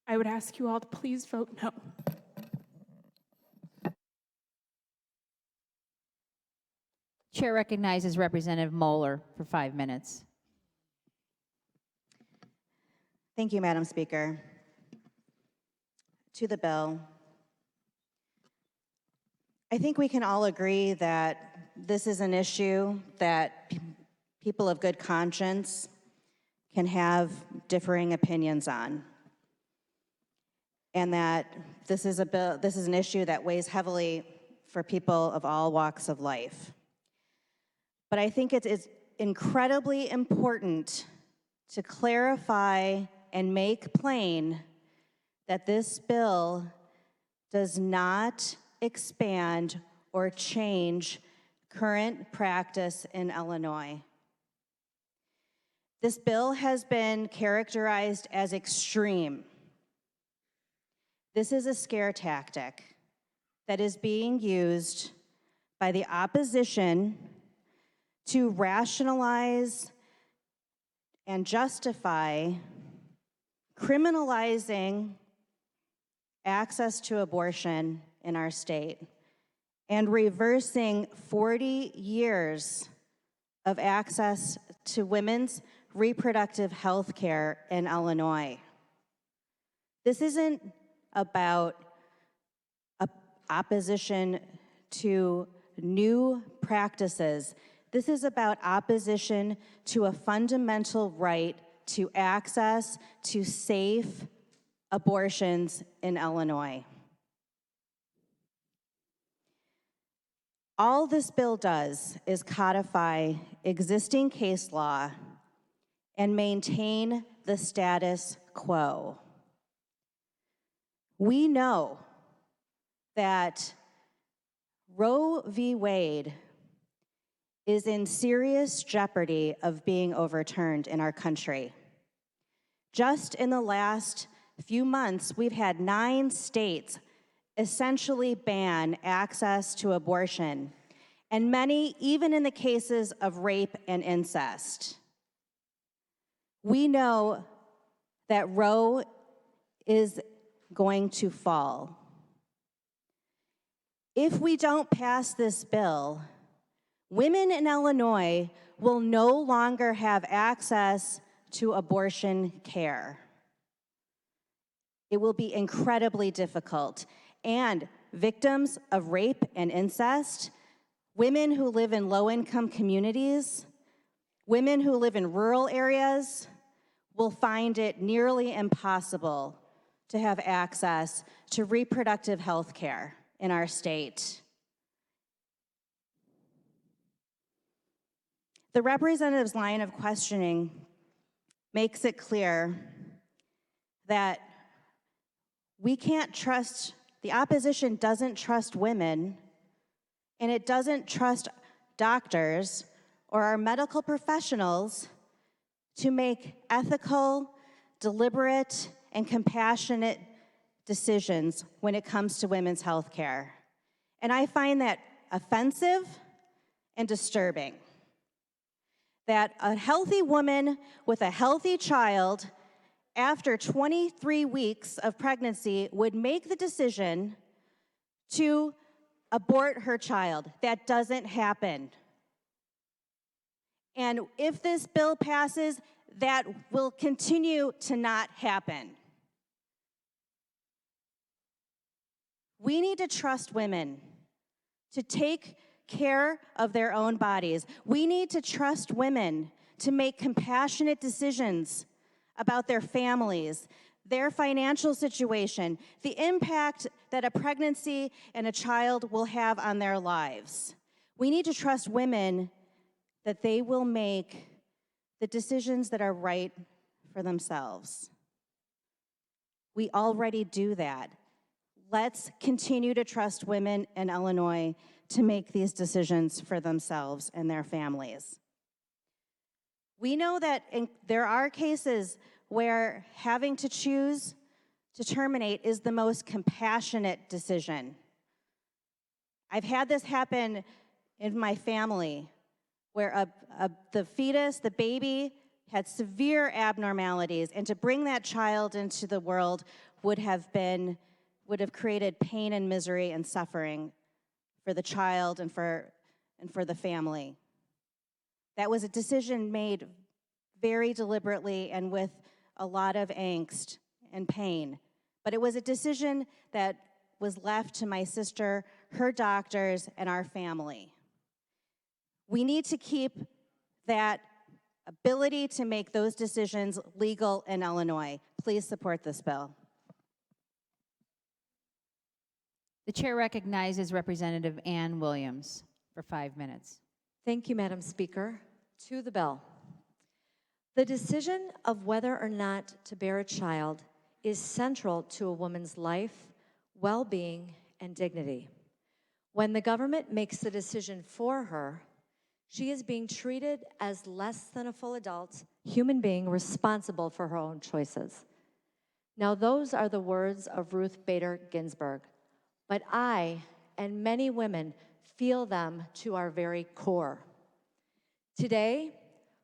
I would ask you all to please vote no. Chair recognizes Representative Moeller for 5 minutes. Thank you, Madam Speaker. To the bill, I think we can all agree that this is an issue that people of good conscience can have differing opinions on, and that this is an issue that weighs heavily for people of all walks of life. But I think it is incredibly important to clarify and make plain that this bill does not expand or change current practice in Illinois. This bill has been characterized as extreme. This is a scare tactic that is being used by the opposition to rationalize and justify criminalizing access to abortion in our state and reversing 40 years of access to women's reproductive health care in Illinois. This isn't about opposition to new practices. This is about opposition to a fundamental right to access to safe abortions in Illinois. All this bill does is codify existing case law and maintain the status quo. We know that Roe v. Wade is in serious jeopardy of being overturned in our country. Just in the last few months, we've had 9 states essentially ban access to abortion, and many even in the cases of rape and incest. We know that Roe is going to fall. If we don't pass this bill, women in Illinois will no longer have access to abortion care. It will be incredibly difficult. And victims of rape and incest, women who live in low-income communities, women who live in rural areas, will find it nearly impossible to have access to reproductive health care in our state. The representative's line of questioning makes it clear that we can't trust, the opposition doesn't trust women, and it doesn't trust doctors or our medical professionals to make ethical, deliberate, and compassionate decisions when it comes to women's health care. And I find that offensive and disturbing. That a healthy woman with a healthy child after 23 weeks of pregnancy would make the decision to abort her child. That doesn't happen. And if this bill passes, that will continue to not happen. We need to trust women to take care of their own bodies. We need to trust women to make compassionate decisions about their families, their financial situation, the impact that a pregnancy and a child will have on their lives. We need to trust women that they will make the decisions that are right for themselves. We already do that. Let's continue to trust women in Illinois to make these decisions for themselves and their families. We know that there are cases where having to choose to terminate is the most compassionate decision. I've had this happen in my family where the fetus, the baby, had severe abnormalities, and to bring that child into the world would have created pain and misery and suffering for the child and for the family. That was a decision made very deliberately and with a lot of angst and pain. But it was a decision that was left to my sister, her doctors, and our family. We need to keep that ability to make those decisions legal in Illinois. Please support this bill. The chair recognizes Representative Ann Williams for 5 minutes. Thank you, Madam Speaker. To the bill. The decision of whether or not to bear a child is central to a woman's life, well-being, and dignity. When the government makes the decision for her, she is being treated as less than a full adult human being responsible for her own choices. Now, those are the words of Ruth Bader Ginsburg, but I and many women feel them to our very core. Today,